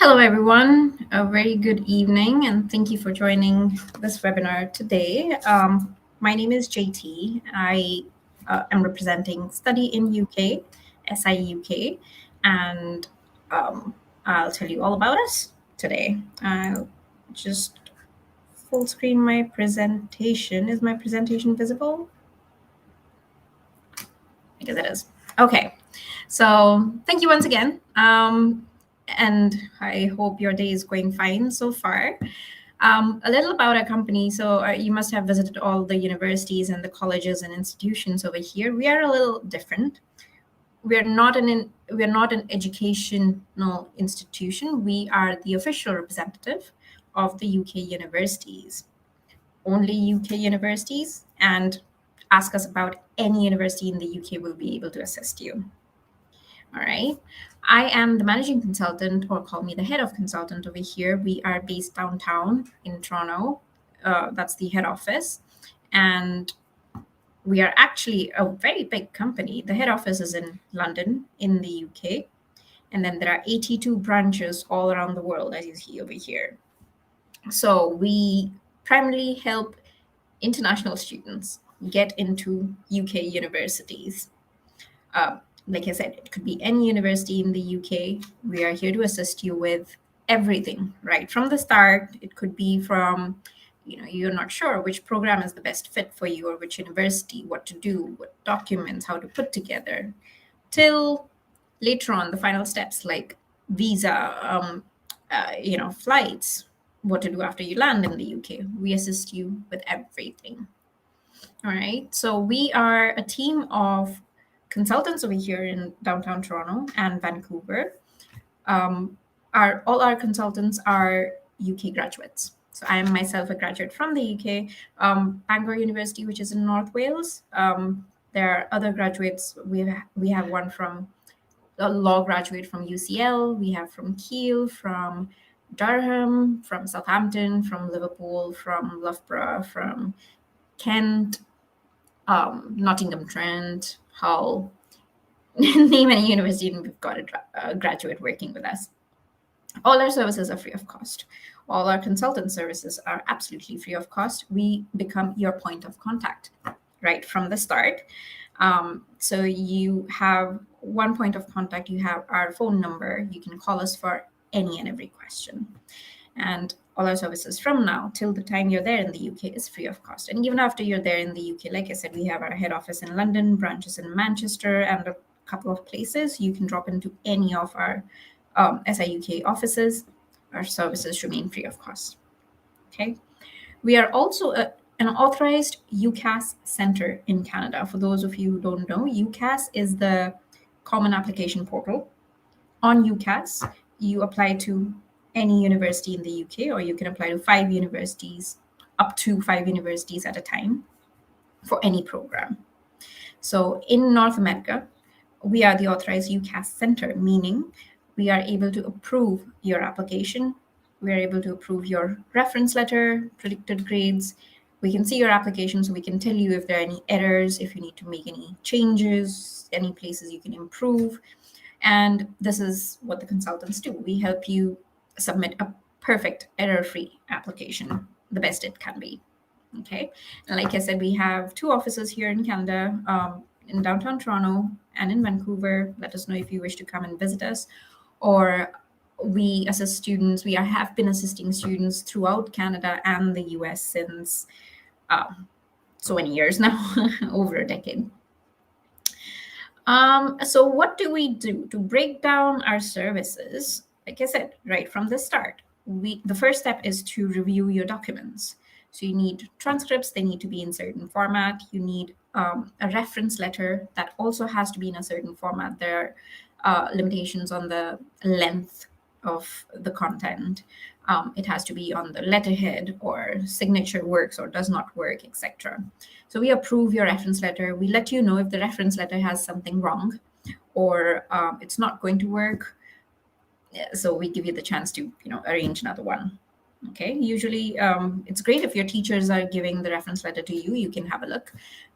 Hello, everyone. A very good evening, and thank you for joining this webinar today. My name is JT. I am representing Study in UK, SIUK, and I'll tell you all about us today. I'll just full screen my presentation. Is my presentation visible? I guess it is. Okay. So thank you once again. And I hope your day is going fine so far. A little about our company. So you must have visited all the universities and the colleges and institutions over here. We are a little different. We're not an educational institution. We are the official representative of the UK universities. Only UK universities, and ask us about any university in the UK, will be able to assist you. All right. I am the managing consultant, or call me the head of consultant over here. We are based downtown in Toronto. That's the head office. And we are actually a very big company. The head office is in London, in the UK. And then there are 82 branches all around the world, as you see over here. So we primarily help international students get into UK universities. Like I said, it could be any university in the UK. We are here to assist you with everything, right from the start. It could be from, you're not sure which program is the best fit for you or which university, what to do, what documents, how to put together, till later on the final steps like visa, flights, what to do after you land in the UK. We assist you with everything. All right. So we are a team of consultants over here in downtown Toronto and Vancouver. All our consultants are UK graduates. So I am myself a graduate from the UK, Bangor University, which is in North Wales. There are other graduates. We have one from a law graduate from UCL. We have from Kiel, from Durham, from Southampton, from Liverpool, from Loughborough, from Kent, Nottingham Trent, Hull. Name any university and we've got a graduate working with us. All our services are free of cost. All our consultant services are absolutely free of cost. We become your point of contact right from the start. So you have one point of contact. You have our phone number. You can call us for any and every question. And all our services from now till the time you're there in the UK is free of cost. And even after you're there in the UK, like I said, we have our head office in London, branches in Manchester, and a couple of places. You can drop into any of our SIUK offices. Our services remain free of cost. Okay. We are also an authorized UCAS center in Canada. For those of you who don't know, UCAS is the Common Application Portal. On UCAS, you apply to any university in the UK, or you can apply to 5 universities, up to 5 universities at a time for any program. So in North America, we are the authorized UCAS center, meaning we are able to approve your application. We are able to approve your reference letter, predicted grades. We can see your application, so we can tell you if there are any errors, if you need to make any changes, any places you can improve. And this is what the consultants do. We help you submit a perfect error-free application, the best it can be. Okay. And like I said, we have 2 offices here in Canada, in downtown Toronto and in Vancouver. Let us know if you wish to come and visit us. Or we assist students. We have been assisting students throughout Canada and the US since so many years now, over a decade. So what do we do to break down our services? Like I said, right from the start, the first step is to review your documents. So you need transcripts, they need to be in certain format. You need a reference letter that also has to be in a certain format. There are limitations on the length of the content. It has to be on the letterhead, or signature works or does not work, etc. So we approve your reference letter. We let you know if the reference letter has something wrong or it's not going to work. So we give you the chance to arrange another one. Okay, usually it's great if your teachers are giving the reference letter to you. You can have a look,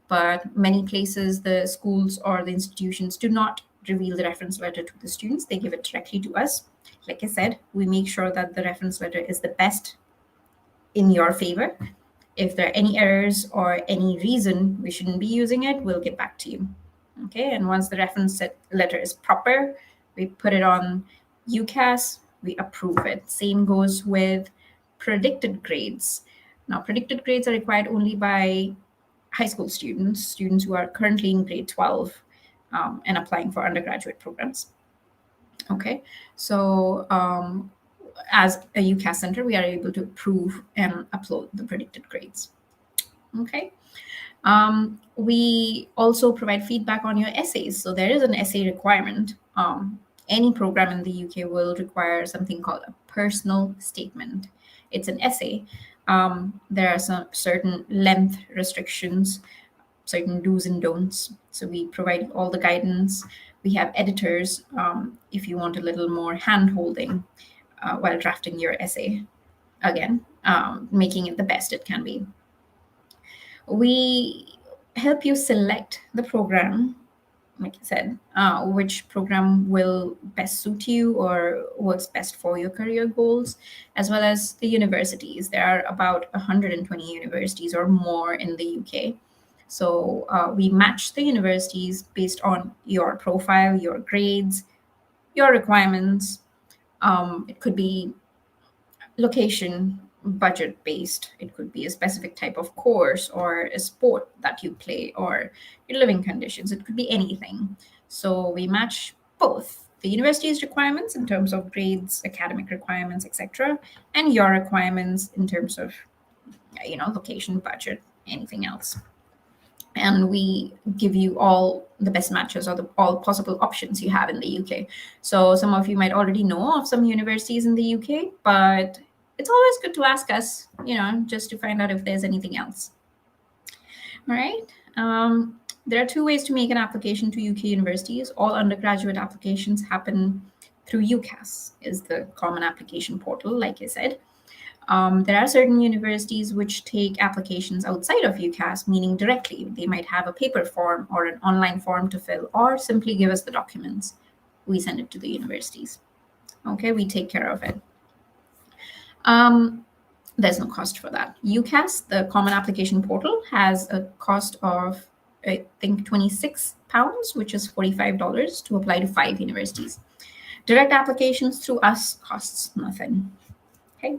but many places, the schools or the institutions do not reveal the reference letter to the students. They give it directly to us. Like I said, we make sure that the reference letter is the best in your favor. If there are any errors or any reason we shouldn't be using it, we'll get back to you. Okay, and once the reference letter is proper, we put it on UCAS, we approve it. Same goes with predicted grades. Now, predicted grades are required only by high school students who are currently in grade 12 and applying for undergraduate programs. Okay, so as a UCAS center, we are able to approve and upload the predicted grades. Okay. We also provide feedback on your essays. So there is an essay requirement. Any program in the UK will require something called a personal statement. It's an essay. There are some certain length restrictions, certain do's and don'ts. So we provide all the guidance. We have editors if you want a little more hand holding while drafting your essay. Again, making it the best it can be. We help you select the program, like I said, which program will best suit you or works best for your career goals, as well as the universities. There are about 120 universities or more in the UK. So we match the universities based on your profile, your grades, your requirements. It could be location, budget based. It could be a specific type of course or a sport that you play or your living conditions. It could be anything. So we match both the university's requirements in terms of grades, academic requirements, etc., and your requirements in terms of location, budget, anything else. And we give you all the best matches or all possible options you have in the UK. So some of you might already know of some universities in the UK, but it's always good to ask us, just to find out if there's anything else. All right. There are two ways to make an application to UK universities. All undergraduate applications happen through UCAS, is the common application portal, like I said. There are certain universities which take applications outside of UCAS, meaning directly. They might have a paper form or an online form to fill, or simply give us the documents. We send it to the universities. Okay, we take care of it. There's no cost for that. UCAS, the Common Application Portal, has a cost of, I think, £26, which is $45 to apply to 5 universities. Direct applications through us costs nothing. Okay.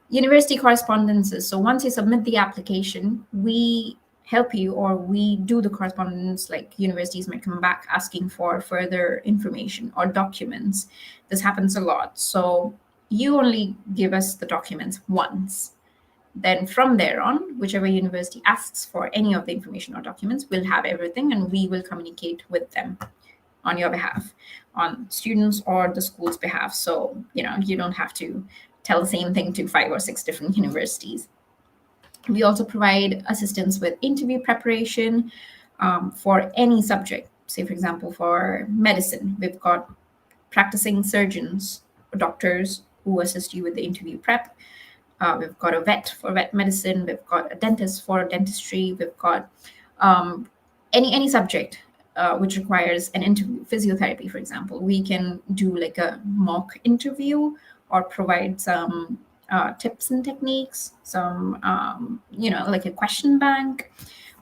University correspondences. So once you submit the application, we help you, or we do the correspondence. Like universities might come back asking for further information or documents. This happens a lot. So you only give us the documents once. Then from there on, whichever university asks for any of the information or documents, we'll have everything and we will communicate with them on your behalf, on students or the school's behalf. So, you don't have to tell the same thing to 5 or 6 different universities. We also provide assistance with interview preparation for any subject. Say, for example, for medicine, we've got practicing surgeons or doctors who assist you with the interview prep. We've got a vet for vet medicine. We've got a dentist for dentistry. We've got any subject which requires an interview. Physiotherapy, for example, we can do like a mock interview or provide some tips and techniques, some, like a question bank,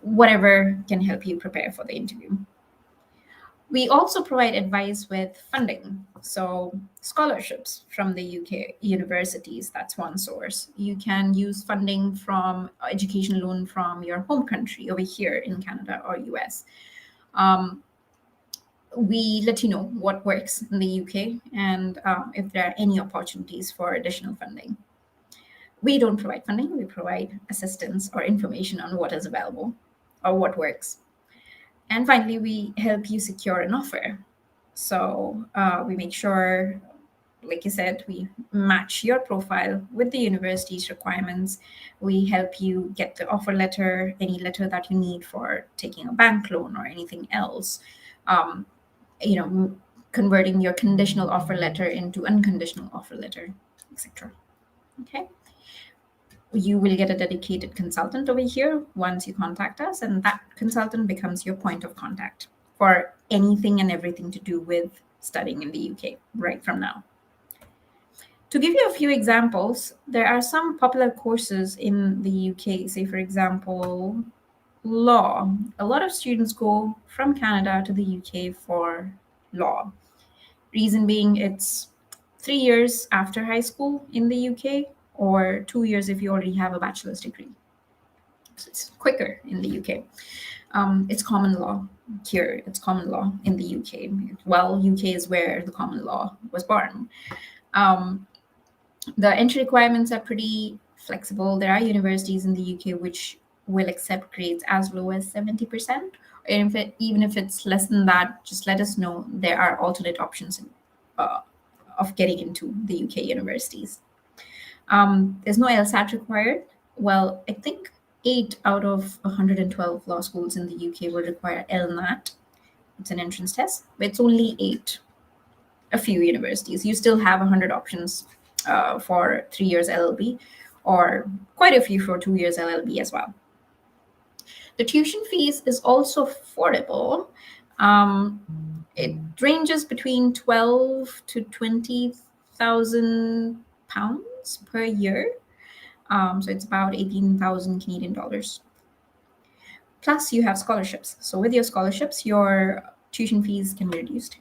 whatever can help you prepare for the interview. We also provide advice with funding. So scholarships from the UK universities, that's one source. You can use funding from education loan from your home country over here in Canada or US. We let you know what works in the UK and if there are any opportunities for additional funding. We don't provide funding, we provide assistance or information on what is available or what works. And finally, we help you secure an offer. So we make sure, like you said, we match your profile with the university's requirements. We help you get the offer letter, any letter that you need for taking a bank loan or anything else. Converting your conditional offer letter into unconditional offer letter, etc. Okay. You will get a dedicated consultant over here once you contact us, and that consultant becomes your point of contact for anything and everything to do with studying in the UK right from now. To give you a few examples, there are some popular courses in the UK. Say, for example, law. A lot of students go from Canada to the UK for law. Reason being, it's 3 years after high school in the UK, or 2 years if you already have a bachelor's degree. So it's quicker in the UK. It's common law here. It's common law in the UK. Well, UK is where the common law was born. The entry requirements are pretty flexible. There are universities in the UK which will accept grades as low as 70%. And even if it's less than that, just let us know. There are alternate options of getting into the UK universities. There's no LSAT required. Well, I think 8 out of 112 law schools in the UK will require LNAT. It's an entrance test, but it's only 8. A few universities. You still have 100 options for 3 years LLB, or quite a few for 2 years LLB as well. The tuition fees is also affordable. It ranges between 12 to 20,000 pounds per year. So it's about 18,000 Canadian dollars. Plus, you have scholarships. So with your scholarships, your tuition fees can be reduced.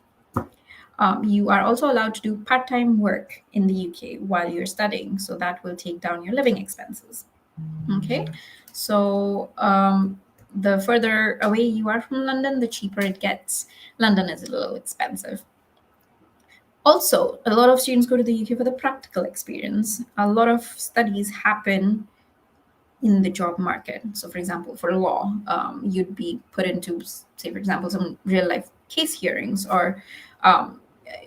You are also allowed to do part-time work in the UK while you're studying, so that will take down your living expenses. Okay, so the further away you are from London, the cheaper it gets. London is a little expensive. Also, a lot of students go to the UK for the practical experience. A lot of studies happen in the job market. So, for example, for law, you'd be put into, say, for example, some real-life case hearings, or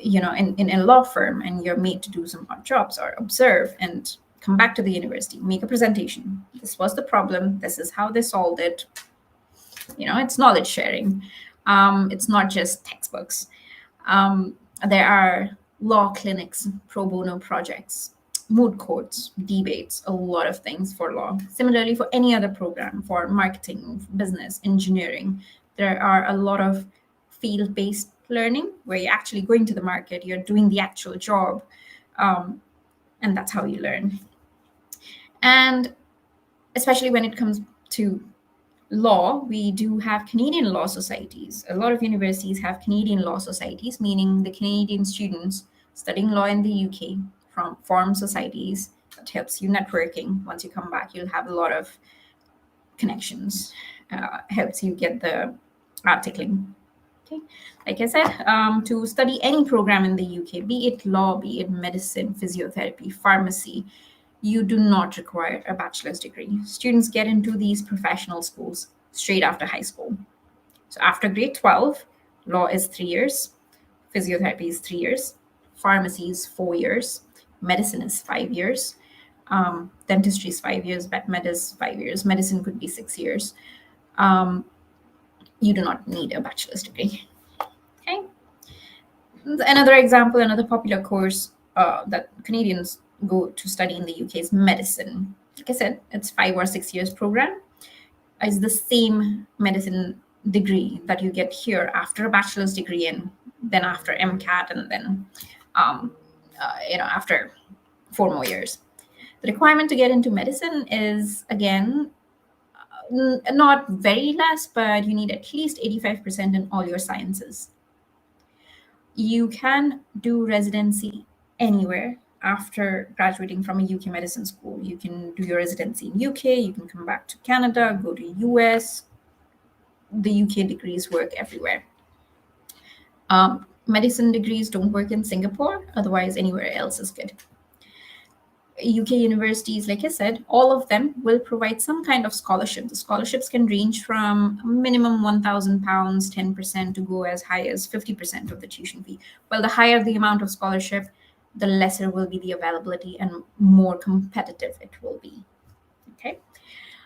in a law firm, and you're made to do some odd jobs or observe and come back to the university, make a presentation. This was the problem. This is how they solved it. It's knowledge sharing. It's not just textbooks. There are law clinics, pro bono projects, moot courts, debates, a lot of things for law. Similarly, for any other program, for marketing, business, engineering, there are a lot of field-based learning where you're actually going to the market, you're doing the actual job, and that's how you learn. And especially when it comes to law, we do have Canadian law societies. A lot of universities have Canadian law societies, meaning the Canadian students studying law in the UK form societies. That helps you networking. Once you come back, you'll have a lot of connections. Helps you get the articling. Okay, like I said, to study any program in the UK, be it law, be it medicine, physiotherapy, pharmacy, you do not require a bachelor's degree. Students get into these professional schools straight after high school. So after grade 12, law is 3 years, physiotherapy is 3 years, pharmacy is 4 years, medicine is 5 years, dentistry is 5 years, vet med is 5 years, medicine could be 6 years. You do not need a bachelor's degree. Okay. Another example, another popular course that Canadians go to study in the UK is medicine. Like I said, it's 5 or 6 years program. It's the same medicine degree that you get here after a bachelor's degree, and then after MCAT, and then after 4 more years. The requirement to get into medicine is, again, not very less, but you need at least 85% in all your sciences. You can do residency anywhere after graduating from a UK medicine school. You can do your residency in UK, you can come back to Canada, go to US. The UK degrees work everywhere. Medicine degrees don't work in Singapore, otherwise anywhere else is good. UK universities, like I said, all of them will provide some kind of scholarship. The scholarships can range from minimum £1,000, 10%, to go as high as 50% of the tuition fee. Well, the higher the amount of scholarship, the lesser will be the availability and more competitive it will be. Okay.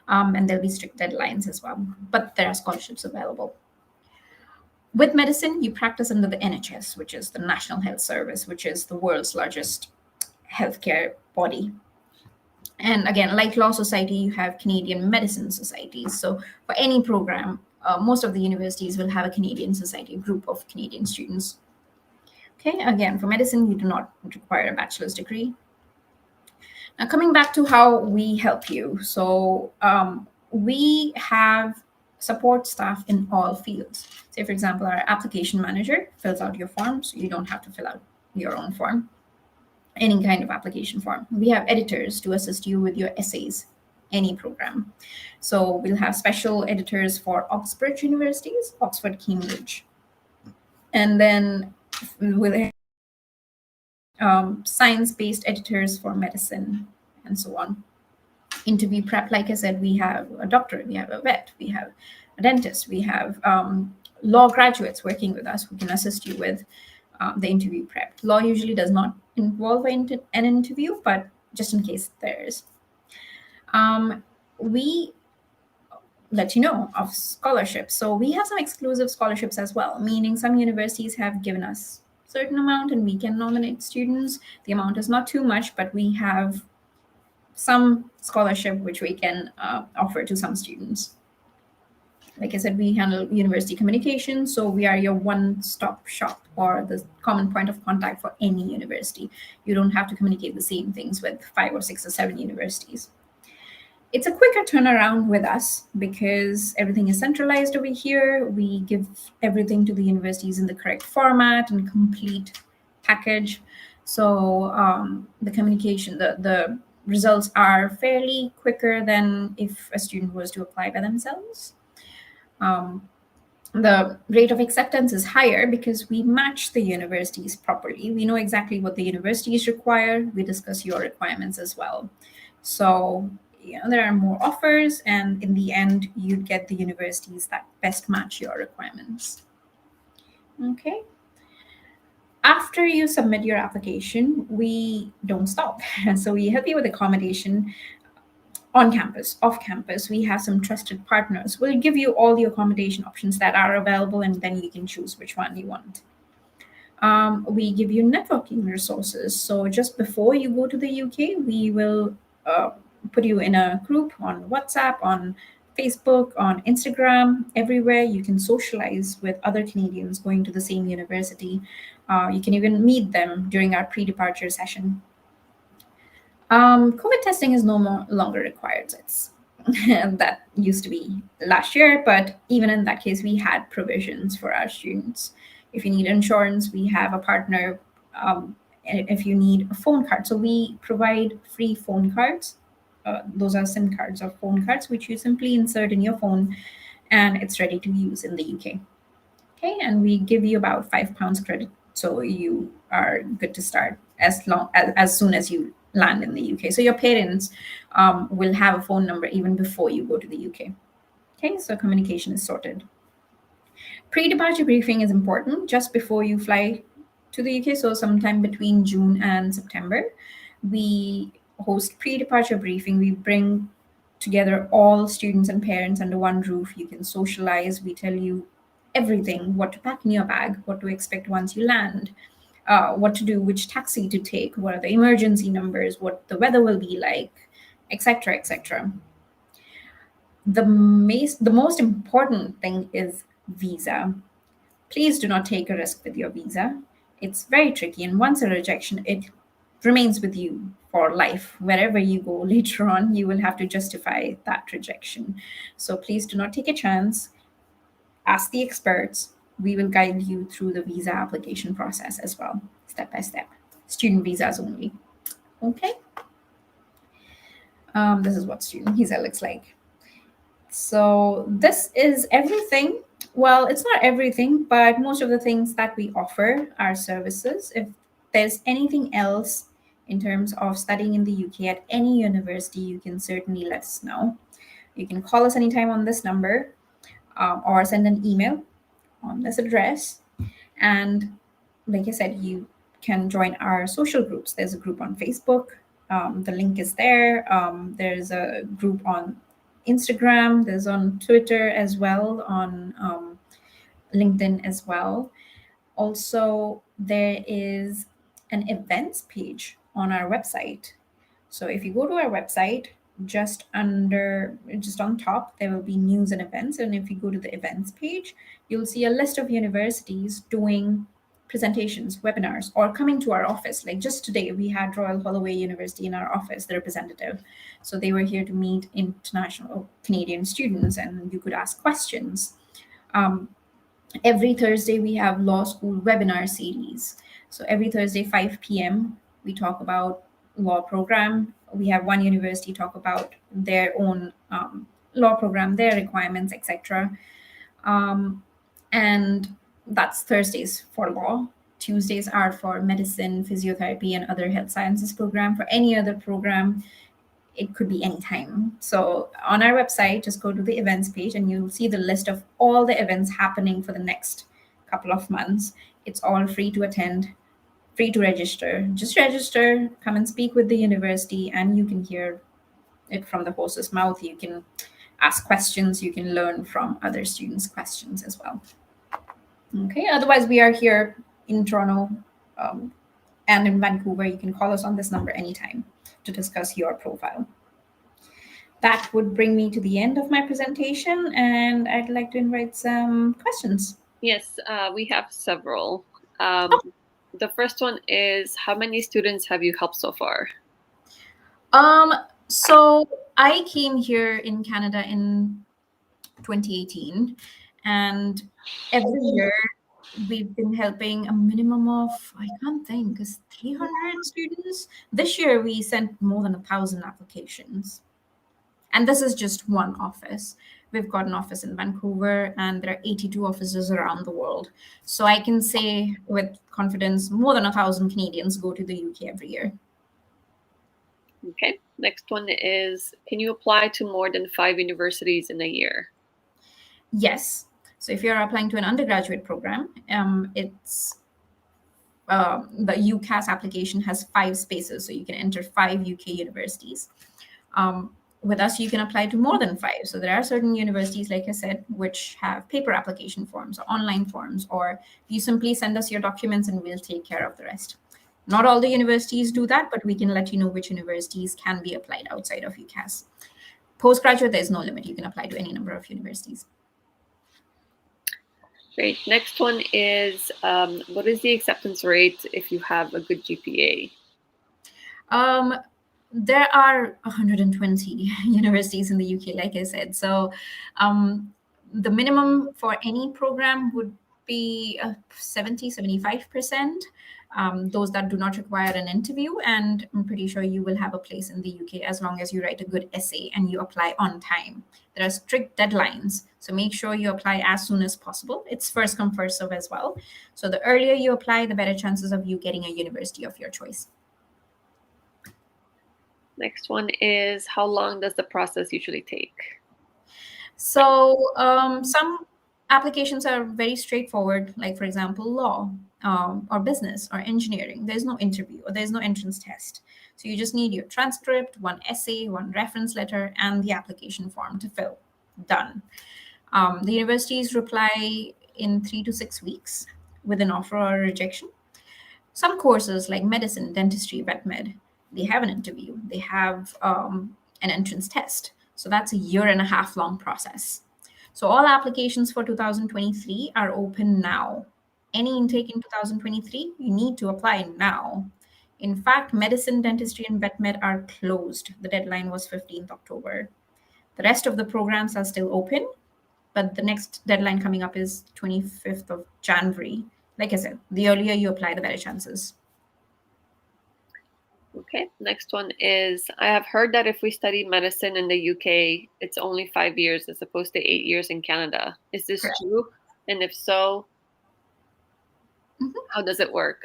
And there'll be strict deadlines as well, but there are scholarships available. With medicine, you practice under the NHS, which is the National Health Service, which is the world's largest healthcare body. And again, like Law Society, you have Canadian medicine societies. So for any program, most of the universities will have a Canadian society, a group of Canadian students. Okay, again, for medicine, you do not require a bachelor's degree. Now, coming back to how we help you. So, we have support staff in all fields. Say, for example, our application manager fills out your form, so you don't have to fill out your own form, any kind of application form. We have editors to assist you with your essays, any program. So, we'll have special editors for Oxford universities, Oxford, Cambridge. And then we'll have science-based editors for medicine and so on. Interview prep, like I said, we have a doctor, we have a vet, we have a dentist, we have law graduates working with us who can assist you with the interview prep. Law usually does not involve an interview, but just in case there is. We let you know of scholarships. So we have some exclusive scholarships as well, meaning some universities have given us certain amount and we can nominate students. The amount is not too much, but we have some scholarship which we can offer to some students. Like I said, we handle university communication, so we are your one-stop shop or the common point of contact for any university. You don't have to communicate the same things with 5 or 6 or 7 universities. It's a quicker turnaround with us because everything is centralized over here. We give everything to the universities in the correct format and complete package. So the communication, the results are fairly quicker than if a student was to apply by themselves. The rate of acceptance is higher because we match the universities properly. We know exactly what the universities require. We discuss your requirements as well. So there are more offers, and in the end, you get the universities that best match your requirements. Okay. After you submit your application, we don't stop. So we help you with accommodation on campus, off campus. We have some trusted partners. We'll give you all the accommodation options that are available, and then you can choose which one you want. We give you networking resources. So just before you go to the UK, we will put you in a group on WhatsApp, on Facebook, on Instagram, everywhere. You can socialize with other Canadians going to the same university. You can even meet them during our pre-departure session. COVID testing is no longer required. It's that used to be last year, but even in that case, we had provisions for our students. If you need insurance, we have a partner. If you need a phone card, so we provide free phone cards. Those are SIM cards or phone cards, which you simply insert in your phone, and it's ready to use in the UK. Okay, and we give you about £5 credit, so you are good to start as soon as you land in the UK. So your parents will have a phone number even before you go to the UK. Okay, so communication is sorted. Pre-departure briefing is important just before you fly to the UK. So sometime between June and September, we host pre-departure briefing. We bring together all students and parents under one roof. You can socialize. We tell you everything, what to pack in your bag, what to expect once you land, what to do, which taxi to take, what are the emergency numbers, what the weather will be like, etc., etc. The most important thing is visa. Please do not take a risk with your visa. It's very tricky, and once a rejection, it remains with you for life. Wherever you go later on, you will have to justify that rejection. So please do not take a chance. Ask the experts. We will guide you through the visa application process as well, step by step. Student visas only. Okay. This is what student visa looks like. So this is everything. Well, it's not everything, but most of the things that we offer are services. If there's anything else in terms of studying in the UK at any university, you can certainly let us know. You can call us anytime on this number, or send an email on this address. And like I said, you can join our social groups. There's a group on Facebook. The link is there. There's a group on Instagram. There's on Twitter as well, on LinkedIn as well. Also, there is an events page on our website. So if you go to our website, just on top, there will be news and events. And if you go to the events page, you'll see a list of universities doing presentations, webinars, or coming to our office. Like just today, we had Royal Holloway University in our office, the representative. So they were here to meet international Canadian students, and you could ask questions. Every Thursday, we have law school webinar series. So every Thursday, 5 p.m., we talk about law program. We have one university talk about their own law program, their requirements, etc. And that's Thursdays for law. Tuesdays are for medicine, physiotherapy, and other health sciences program. For any other program, it could be anytime. So on our website, just go to the events page and you'll see the list of all the events happening for the next couple of months. It's all free to attend, free to register. Just register, come and speak with the university, and you can hear it from the horse's mouth. You can ask questions, you can learn from other students' questions as well. Okay, otherwise, we are here in Toronto and in Vancouver. You can call us on this number anytime to discuss your profile. That would bring me to the end of my presentation, and I'd like to invite some questions. Yes, we have several. The first one is, how many students have you helped so far? So I came here in Canada in 2018, and every year we've been helping a minimum of, I can't think, is 300 students. This year we sent more than 1,000 applications. And this is just one office. We've got an office in Vancouver, and there are 82 offices around the world. So I can say with confidence, more than 1,000 Canadians go to the UK every year. Okay, next one is, can you apply to more than 5 universities in a year? Yes. So if you're applying to an undergraduate program, it's the UCAS application has 5 spaces, so you can enter 5 UK universities. With us, you can apply to more than 5. So there are certain universities, like I said, which have paper application forms or online forms, or you simply send us your documents and we'll take care of the rest. Not all the universities do that, but we can let you know which universities can be applied outside of UCAS. Postgraduate, there's no limit. You can apply to any number of universities. Great. Next one is, what is the acceptance rate if you have a good GPA? There are 120 universities in the UK, like I said. So the minimum for any program would be 70, 75%. Those that do not require an interview, and I'm pretty sure you will have a place in the UK as long as you write a good essay and you apply on time. There are strict deadlines, so make sure you apply as soon as possible. It's first come, first serve as well. So the earlier you apply, the better chances of you getting a university of your choice. Next one is, how long does the process usually take? So some applications are very straightforward, like for example, law or business or engineering. There's no interview or there's no entrance test. So you just need your transcript, one essay, one reference letter, and the application form to fill. Done. The universities reply in 3 to 6 weeks with an offer or a rejection. Some courses like medicine, dentistry, vet med, they have an interview, they have an entrance test. So that's a year and a half long process. So all applications for 2023 are open now. Any intake in 2023, you need to apply now. In fact, medicine, dentistry, and vet med are closed. The deadline was 15th October. The rest of the programs are still open, but the next deadline coming up is 25th of January. Like I said, the earlier you apply, the better chances. Okay, next one is, I have heard that if we study medicine in the UK, it's only 5 years as opposed to 8 years in Canada. Is this Correct. true? And if so, how does it work?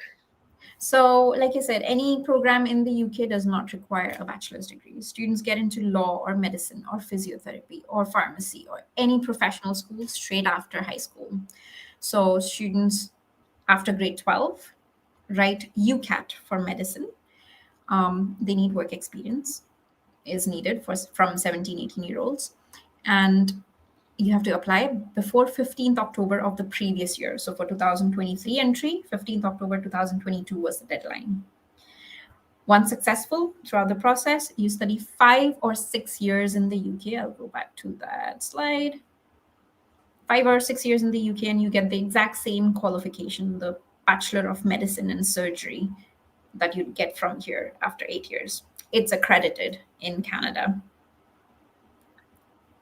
So, like I said, any program in the UK does not require a bachelor's degree. Students get into law or medicine or physiotherapy or pharmacy or any professional school straight after high school. So, students after grade 12 write UCAT for medicine. They need work experience is needed from 17, 18-year-olds. And you have to apply before 15th October of the previous year. So for 2023 entry, 15th October 2022 was the deadline. Once successful throughout the process, you study 5 or 6 years in the UK. I'll go back to that slide. 5 or 6 years in the UK, and you get the exact same qualification, the Bachelor of Medicine and Surgery that you'd get from here after 8 years. It's accredited in Canada.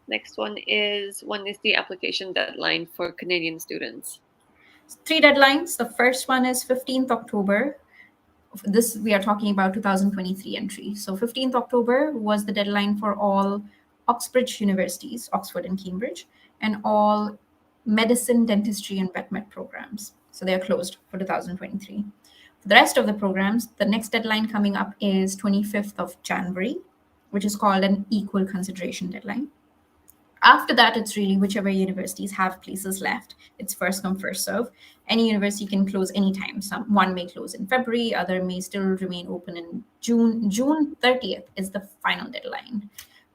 Next one is, when is the application deadline for Canadian students? 3 deadlines. The first one is 15th October. This we are talking about 2023 entry. So 15th October was the deadline for all Oxbridge universities, Oxford and Cambridge, and all medicine, dentistry, and vet med programs. So they are closed for 2023. For the rest of the programs, the next deadline coming up is 25th of January, which is called an equal consideration deadline. After that, it's really whichever universities have places left. It's first come, first serve. Any university can close anytime. One may close in February, other may still remain open in June. June 30th is the final deadline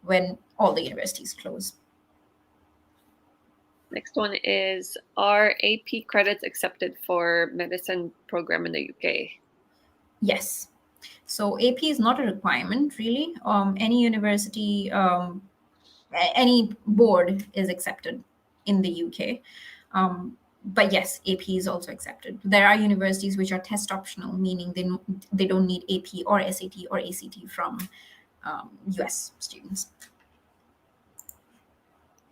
when all the universities close. Next one is, are AP credits accepted for medicine program in the UK? Yes. So AP is not a requirement, really. Any university, any board is accepted in the UK. But yes, AP is also accepted. There are universities which are test optional, meaning they don't need AP or SAT or ACT from US students.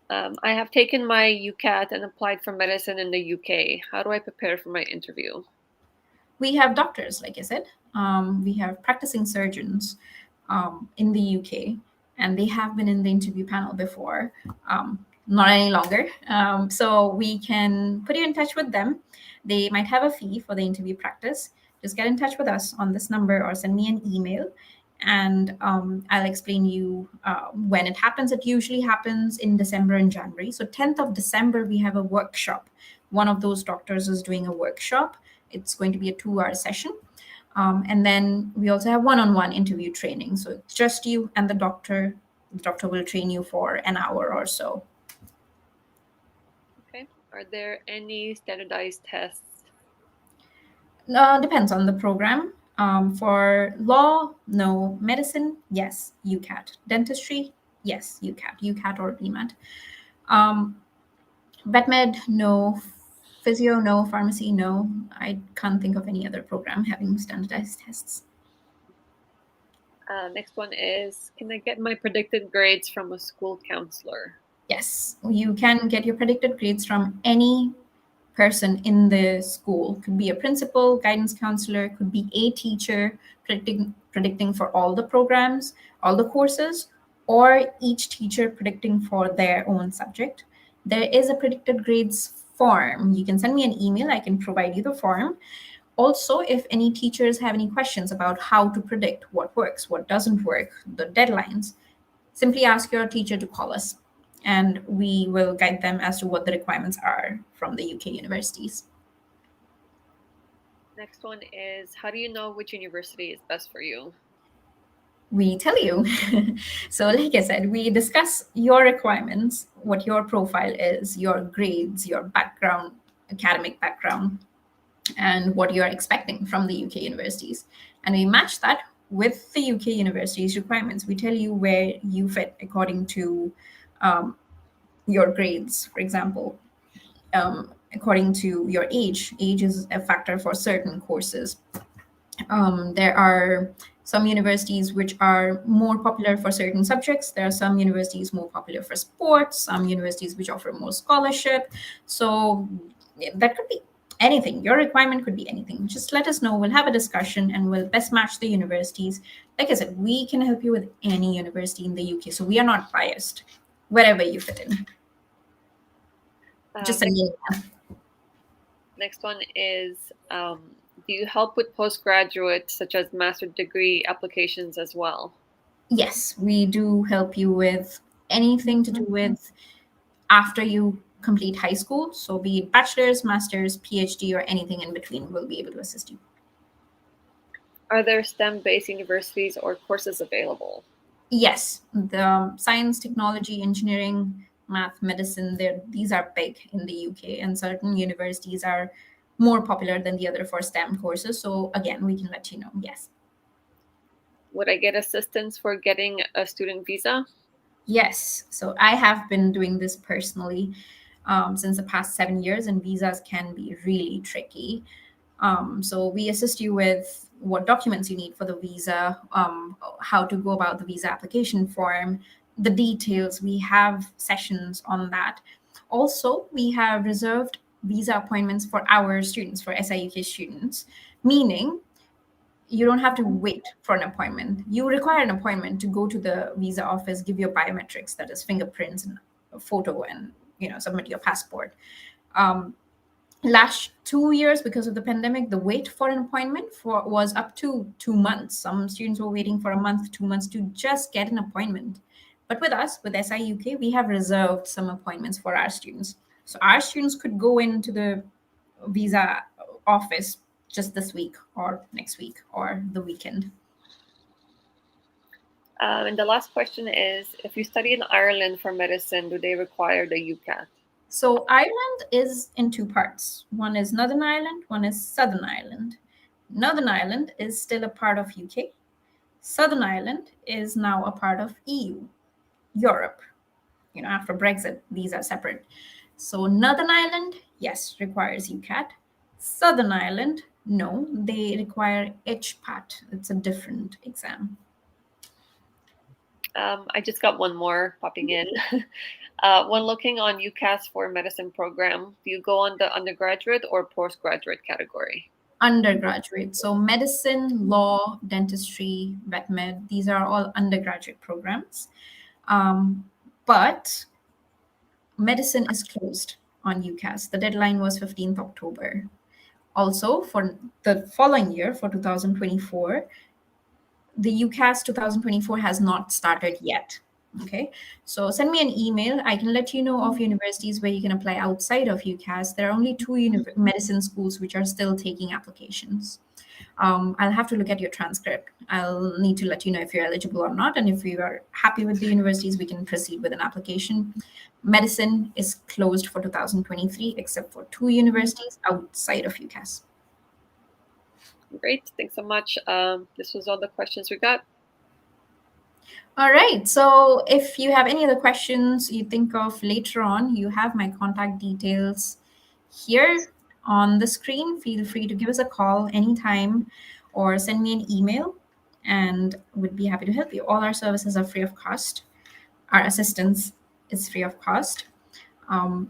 I have taken my UCAT and applied for medicine in the UK. How do I prepare for my interview? We have doctors, like I said. We have practicing surgeons in the UK, and they have been in the interview panel before. Not any longer. So we can put you in touch with them. They might have a fee for the interview practice. Just get in touch with us on this number or send me an email, and I'll explain you when it happens. It usually happens in December and January. So 10th of December, we have a workshop. One of those doctors is doing a workshop. It's going to be a 2-hour session. And then we also have one-on-one interview training. So it's just you and the doctor. The doctor will train you for an hour or so. Okay. Are there any standardized tests? Depends on the program. For law, no. Medicine, yes, UCAT. Dentistry, yes, UCAT. UCAT or BMAT. Vet med, no. Physio, no. Pharmacy, no. I can't think of any other program having standardized tests. Next one is, can I get my predicted grades from a school counselor? Yes, you can get your predicted grades from any person in the school. Could be a principal, guidance counselor, could be a teacher predicting for all the programs, all the courses, or each teacher predicting for their own subject. There is a predicted grades form. You can send me an email, I can provide you the form. Also, if any teachers have any questions about how to predict what works, what doesn't work, the deadlines, simply ask your teacher to call us, and we will guide them as to what the requirements are from the UK universities. Next one is, how do you know which university is best for you? We tell you. So, like I said, we discuss your requirements, what your profile is, your grades, your background, academic background, and what you're expecting from the UK universities. And we match that with the UK universities' requirements. We tell you where you fit according to your grades, for example. According to your age. Age is a factor for certain courses. There are some universities which are more popular for certain subjects. There are some universities more popular for sports, some universities which offer more scholarship. So that could be anything. Your requirement could be anything. Just let us know. We'll have a discussion and we'll best match the universities. Like I said, we can help you with any university in the UK. So we are not biased, wherever you fit in. Just send me an email. Next one is, do you help with postgraduate, such as master's degree applications as well? Yes, we do help you with anything to do with after you complete high school. So be it bachelor's, master's, PhD, or anything in between, we'll be able to assist you. Are there STEM-based universities or courses available? Yes, the science, technology, engineering, math, medicine, these are big in the UK, and certain universities are more popular than the other for STEM courses. So again, we can let you know. Yes. Would I get assistance for getting a student visa? Yes. So I have been doing this personally since the past 7 years, and visas can be really tricky. So we assist you with what documents you need for the visa, how to go about the visa application form, the details. We have sessions on that. Also, we have reserved visa appointments for our students, for SIUK students, meaning you don't have to wait for an appointment. You require an appointment to go to the visa office, give your biometrics, that is fingerprints and a photo, and submit your passport. Um, Last 2 years, because of the pandemic, the wait for an appointment was up to 2 months. Some students were waiting for a month, 2 months to just get an appointment. But with us, with SIUK, we have reserved some appointments for our students. So our students could go into the visa office just this week or next week or the weekend. And the last question is, if you study in Ireland for medicine, do they require the UCAT? So Ireland is in two parts. One is Northern Ireland, one is Southern Ireland. Northern Ireland is still a part of UK. Southern Ireland is now a part of EU, Europe. After Brexit, these are separate. So Northern Ireland, yes, requires UCAT. Southern Ireland, no, they require HPAT. It's a different exam. I just got one more popping in. When looking on UCAS for medicine program, do you go on the undergraduate or postgraduate category? Undergraduate. So medicine, law, dentistry, vet med, these are all undergraduate programs. But medicine is closed on UCAS. The deadline was 15th October. Also, for the following year, for 2024, the UCAS 2024 has not started yet. Okay, so send me an email. I can let you know of universities where you can apply outside of UCAS. There are only two medicine schools which are still taking applications. I'll have to look at your transcript. I'll need to let you know if you're eligible or not. And if you are happy with the universities, we can proceed with an application. Medicine is closed for 2023, except for two universities outside of UCAS. Great. Thanks so much. This was all the questions we got. All right. So if you have any other questions you think of later on, you have my contact details here on the screen. Feel free to give us a call anytime or send me an email, and we'd be happy to help you. All our services are free of cost. Our assistance is free of cost.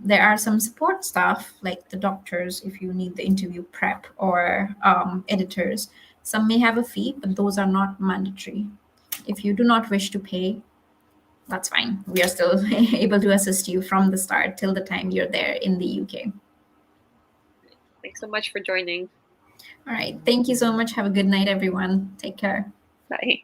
There are some support staff like the doctors if you need the interview prep, or editors. Some may have a fee, but those are not mandatory. If you do not wish to pay, that's fine. We are still able to assist you from the start till the time you're there in the UK. Thanks so much for joining. All right. Thank you so much. Have a good night, everyone. Take care. Bye.